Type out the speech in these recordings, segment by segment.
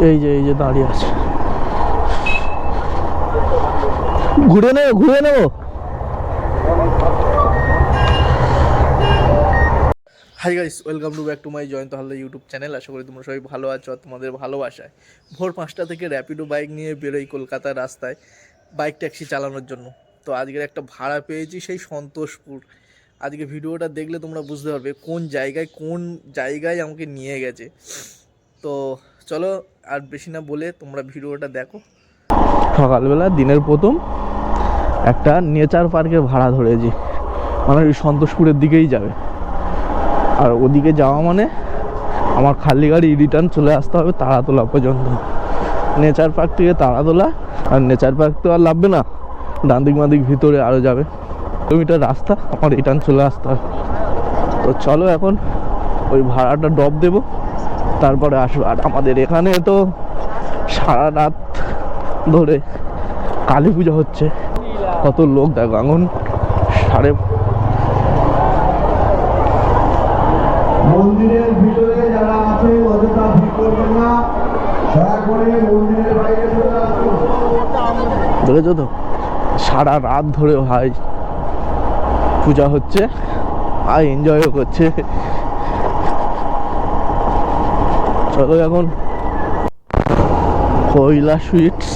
এই যে দাঁড়িয়ে আছে, ঘুরে নেবো। Hi guys, welcome to back to my Jayanta Haldar YouTube channel. আশা করি তোমরা সবাই ভালো আছো আর তোমাদের ভালোবাসায় ভোর 5টা থেকে র্যাপিডো বাইক নিয়ে বেরোই কলকাতার রাস্তায় বাইক ট্যাক্সি চালানোর জন্য। তো আজকের একটা ভাড়া পেয়েছি সেই সন্তোষপুর। আজকে ভিডিওটা দেখলে তোমরা বুঝতে পারবে কোন জায়গায় আমাকে নিয়ে গেছে। তো চলো আর বেশি না বলে তোমরা ভিডিওটা দেখো। সকালবেলা দিনের প্রথম একটা নেচার পার্কের ভাড়া ধরেছি, মানে ওই সন্তোষপুরের দিকেই যাবে। আর ওদিকে যাওয়া মানে আমার খালি গাড়ি রিটার্ন চলে আসতে হবে তারাতলা পর্যন্ত। নেচার পার্ক থেকে তারাতলা, আর নেচার পার্ক তো আর লাগবে না, ডান দিক বাঁ দিক ভিতরে আরও যাবে কিলোমিটার রাস্তা, আমার রিটার্ন চলে আসতে হবে। তো চলো এখন ওই ভাড়াটা ড্রপ দেবো, তারপরে আসবো। আর আমাদের এখানে তো সারা রাত ধরে কালী পূজা হচ্ছে, কত লোক দেখো। এখন মন্দিরের ভিতরে যারা আছে অযথা ভিড় করবেন না, দয়া করে মন্দিরের বাইরে চলে আসুন। দেখেছো তো সারা রাত ধরে ভাই পূজা হচ্ছে আর এনজয়ও করছে। চলো এখন কৈলাস সুইটস,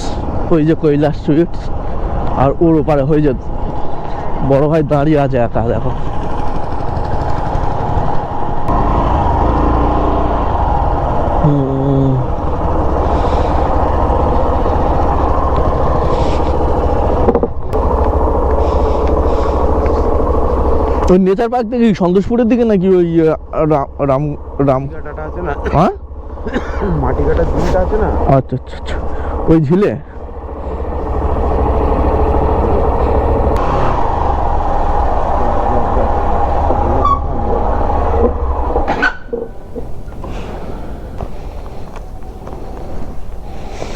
ওই যে কৈলাস সুইটস, আর ওর ওপারে হয়ে যেত বড় ভাই দাঁড়িয়ে আছে একা, দেখো। ওই নেচার পার্ক থেকে সন্তোষপুরের দিকে নাকি ওই রাম কাটাটা আছে না, হ্যাঁ মাটি কাটা ঝিলটা আছে না, আচ্ছা আচ্ছা আচ্ছা, ওই ঝিলে।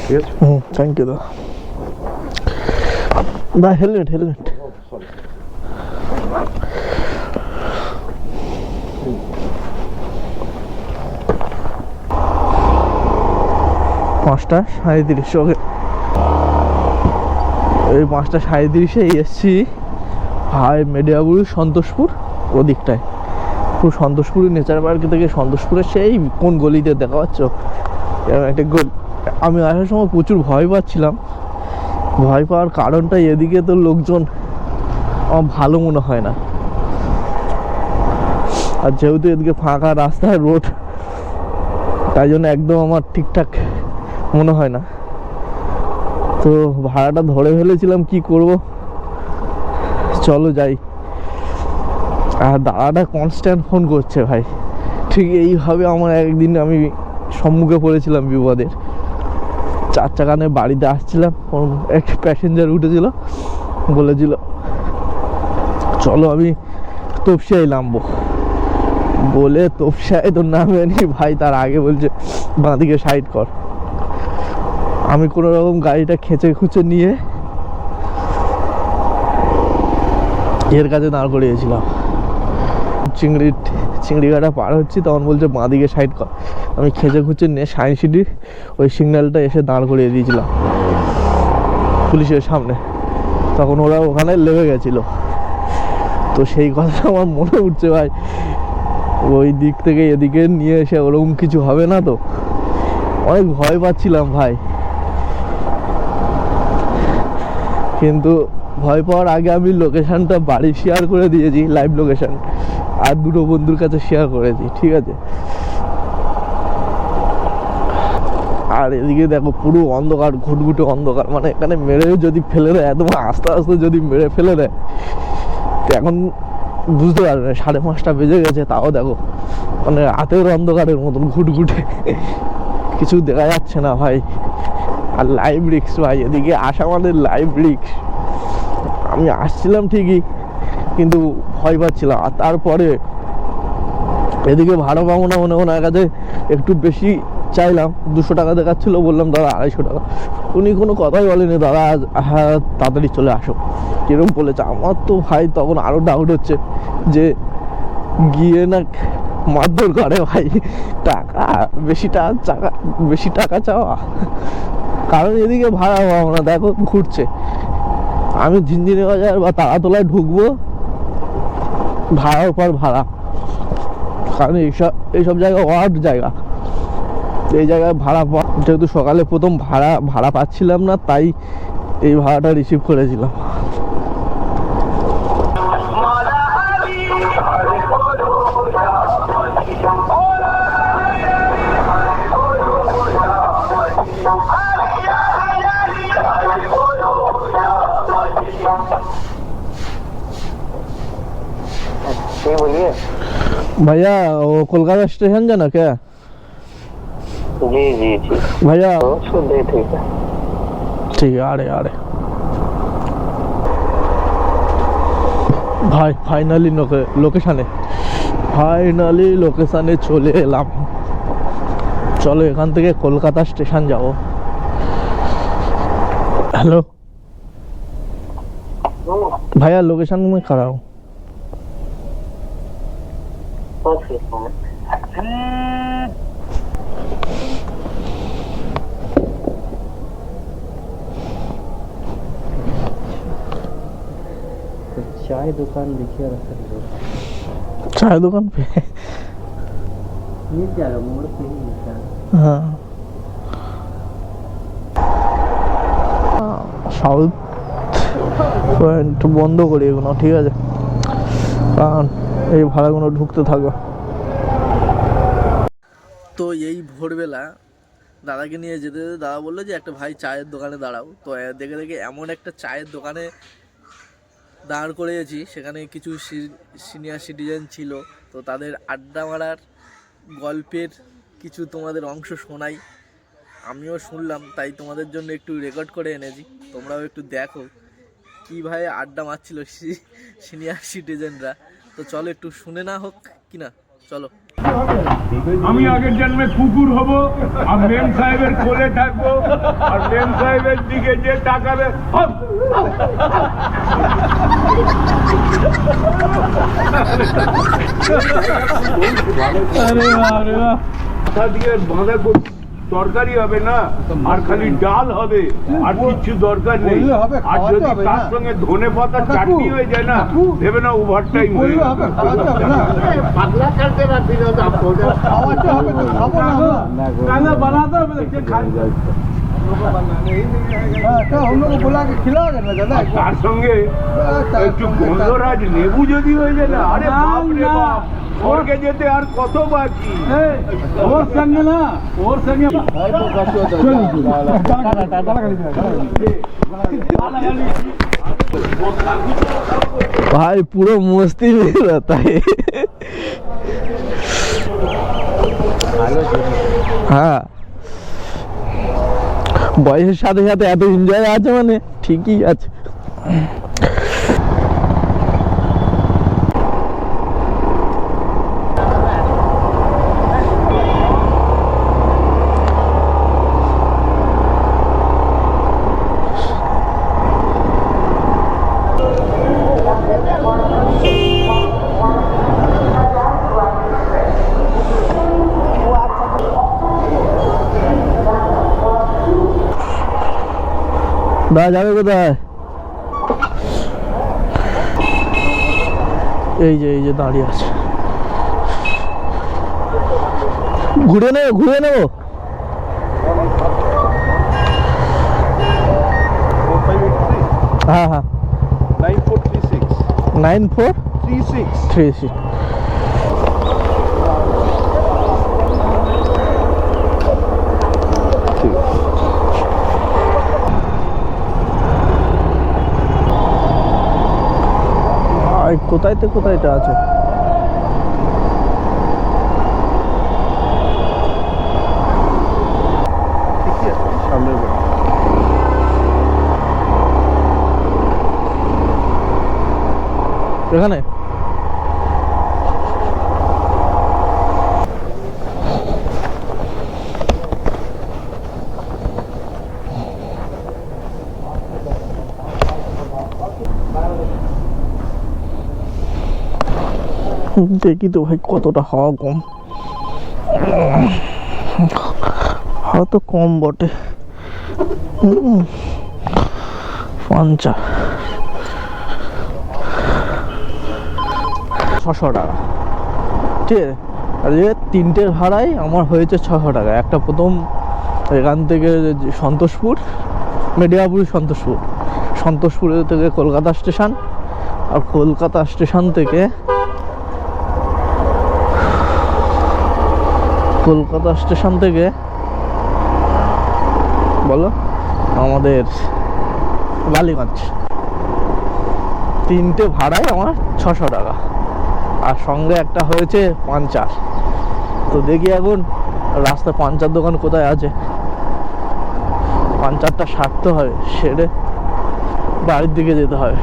ঠিক আছে। থ্যাংক ইউ দা। হেলমেট 5:37। ওকে, ওই 5:37 এসছি হাই মেডিয়াবুরু সন্তোষপুর ওদিকটায়। পুরো সন্তোষপুরের নেচার পার্ক থেকে সন্তোষপুরের সেই কোন গলিতে দেখা পাচ্ছ একটা আমি আসার সময় প্রচুর ভয় পাচ্ছিলাম। ভয় পাওয়ার কারণটা এদিকে তো লোকজন আমার ভালো মনে হয় না, আর যেহেতু এদিকে ফাঁকা রাস্তায় রোড, তাই জন্য একদম আমার ঠিকঠাক মনে হয় না। তো ভাড়াটা ধরে ফেলেছিলাম, কি করব, চলো যাই। আর দাদাটা কনস্ট্যান্ট ফোন করছে ভাই। ঠিক এইভাবে আমার একদিন আমি সম্মুখে পড়েছিলাম বিপদের। 4 চাকা নিয়ে বাড়িতে আসছিলাম, একটা প্যাসেঞ্জার উঠেছিল, বলেছিল চলো আমি তপসিয়ায় নামবো, বলে তপসিয়ায় তো নামে নি ভাই, তার আগে বলছে বাঁদিকে সাইড কর। আমি কোনো রকম গাড়িটা খেচে খুঁচে নিয়ে এর কাছে দাঁড় করিয়েছিলাম। চিংড়িঘাটা পার হচ্ছি, তখন বলছে বাঁদিকে সাইড কর। আমি খেচে খুঁচে নিয়ে সায়েন্স সিটি ওই সিগন্যালটা এসে দাঁড় করিয়ে দিয়েছিলাম পুলিশের সামনে। তখন ওরা ওখানে লেগে গেছিলো। তো সেই কথা আমার মনে উঠছে ভাই, ওই দিক থেকে এদিকে নিয়ে এসে ওরকম কিছু হবে না তো। অনেক ভয় পাচ্ছিলাম ভাই, কিন্তু ভয় পাওয়ার আগে আমি লোকেশানটা বাড়ি শেয়ার করে দিয়েছি, লাইভ লোকেশান, আর দুটো বন্ধুর কাছে শেয়ার করেছি, ঠিক আছে। আর এদিকে দেখো পুরো অন্ধকার, ঘুটঘুটে অন্ধকার, মানে এখানে মেরে যদি ফেলে দেয়, একদম আস্তে আস্তে যদি মেরে ফেলে দেয়, তো এখন বুঝতে পারবে না 5:30 বেজে গেছে, তাও দেখো মানে রাতের অন্ধকারের মতন ঘুটঘুটে, কিছু দেখা যাচ্ছে না ভাই। আর লাইভ রিক্স ভাই, এদিকে আসা মানে লাইভ রিক্স। আমি আসছিলাম ঠিকই, কিন্তু ভয় পাচ্ছিলাম। আর তারপরে এদিকে ভাড়া পাবো না, ওনার কাছে একটু বেশি চাইলাম, 200 টাকা দেখাচ্ছিলো, বললাম দাদা 250 টাকা। উনি কোনো কথাই বলেনি, দাদা হ্যাঁ তাড়াতাড়ি চলে আসো, কিরম বলেছে। আমার তো ভাই তখন আরও ডাউট হচ্ছে যে গিয়ে না মারধর করে ভাই, টাকা বেশি টাকা চাওয়া, কারণ এদিকে ভাড়া পাবো না। দেখো ঘুরছে, আমি ঝিনঝিনি বাজার বা তারাতলায় ঢুকবো, ভাড়ার পর ভাড়া। কারণ এইসব জায়গা ওয়ার্ড জায়গা, এই জায়গায় ভাড়া যেহেতু সকালে প্রথম ভাড়া পাচ্ছিলাম না, তাই এই ভাড়াটা রিসিভ করেছিলাম। बोलिए। भैया वो कोलकाता स्टेशन जाना क्या? जी जी ठीक भैया ठीक है। ठीक है, आ रहे ভাই ফাইনালি লোকেশনে চলে এলাম। চলো এখান থেকে কলকাতা স্টেশন যাব। हेलो भैया, लोकेशन में खड़ा हूँ। चाय दुकान देखिए रखा है। चाय दुकान पे? मिल जाएगा, मोड़ पे ही मिलता है। हाँ, সাউথ পয়েন্ট বন্ধ করি এগুলো, ঠিক আছে? কারণ এই ভাড়াগুলো ঢুকতে থাকবে। তো এই ভোরবেলা দাদাকে নিয়ে যেতে যেতে দাদা বললো যে একটা ভাই চায়ের দোকানে দাঁড়াও। তো দেখে দেখে এমন একটা চায়ের দোকানে দাঁড় করিয়েছি, সেখানে কিছু সিনিয়র সিটিজেন ছিল। তো তাদের আড্ডা মারার গল্পের কিছু তোমাদের অংশ শোনাই, আমিও শুনলাম, তাই তোমাদের জন্য একটু রেকর্ড করে এনেছি। তোমরাও একটু দেখো কীভাবে আড্ডা মারছিল সিনিয়র সিটিজেনরা। তো চলো একটু শুনে না হোক কিনা, চলো। আমি আগের জন্মে কুকুর হব, আর মেম সাহেবের কোলে থাকবো, আর মেম সাহেবের দিকে যে তাকাবে দিয়ে বাঁধা তরকারি হবে না, আর খালি ডাল হবে, আর কিছু দরকার নেই। আর যদি তার সঙ্গে ধনে পাতা চাটনি হয়ে যায় না, ভেবে না ওভার টাইম হয়ে যাবে। পাতলা করতে পারবি না, খাওয়াতে হবে তো, খাবো না বানাতে হবে। তার সঙ্গে একটু গন্ধরাজ লেবু যদি হয়ে যায় না, আরে বাপ রে বাপ, স্বর্গে যেতে আর কত বাকি। ওর সঙ্গে না, ওর সঙ্গে भाई पूरा मस्ती में रहता है। হ্যাঁ, বয়সের সাথে সাথে এত এনজয় আছে, মানে ঠিকই আছে। দাদা যাবে কোথায়? এই যে দাঁড়িয়ে আছে, ঘুরে নেবো। হ্যাঁ 9436 কোথায় আছে? এখানে দেখি তো ভাই কতটা হাওয়া কম। হয়তো কম বটে। পঞ্চা 600 টাকা, ঠিক আছে। আর এই তিনটের ভাড়াই আমার হয়েছে 600 টাকা। একটা প্রথম এখান থেকে সন্তোষপুর, মেডিয়াপুর সন্তোষপুর থেকে কলকাতা স্টেশন, আর কলকাতা স্টেশন থেকে বলো আমাদের বালিগঞ্জ। তিনটে ভাড়ায় আমার 600 টাকা, আর সঙ্গে একটা হয়েছে পাঞ্চার। তো দেখি এখন রাস্তায় পাঞ্চার দোকান কোথায় আছে, পাঞ্চারটা সারতে হবে, সেরে বাড়ির দিকে যেতে হবে।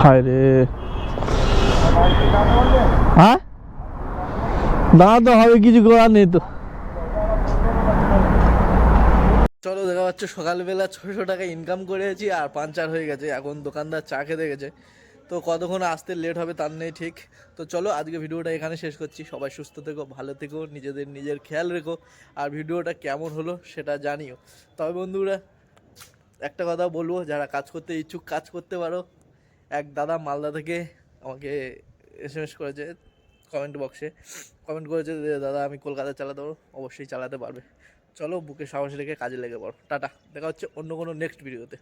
হায় রে, হ্যাঁ দাঁড়াতে হবে, কিছু করার নেই তো। চলো, দেখা যাচ্ছে সকালবেলা 600 টাকা ইনকাম করেছি আর পাঞ্চার হয়ে গেছে। এখন দোকানদার চা খেতে গেছে, তো কতক্ষণ আসতে লেট হবে তার নেই ঠিক। তো চলো, আজকে ভিডিওটা এখানে শেষ করছি। সবাই সুস্থ থেকো, ভালো থেকো, নিজের খেয়াল রেখো, আর ভিডিওটা কেমন হলো সেটা জানিও। তবে বন্ধুরা একটা কথা বলবো, যারা কাজ করতে ইচ্ছুক কাজ করতে পারো। এক দাদা মালদা থেকে আমাকে SMS করেছে, কমেন্ট বক্সে কমেন্ট করেছে যে দাদা আমি কলকাতায় চালাতে পারবো। অবশ্যই চালাতে পারবে। চলো, বুকে সাহস রেখে কাজে লেগে পড়ো। টাটা, দেখা হচ্ছে অন্য কোনো নেক্সট ভিডিওতে।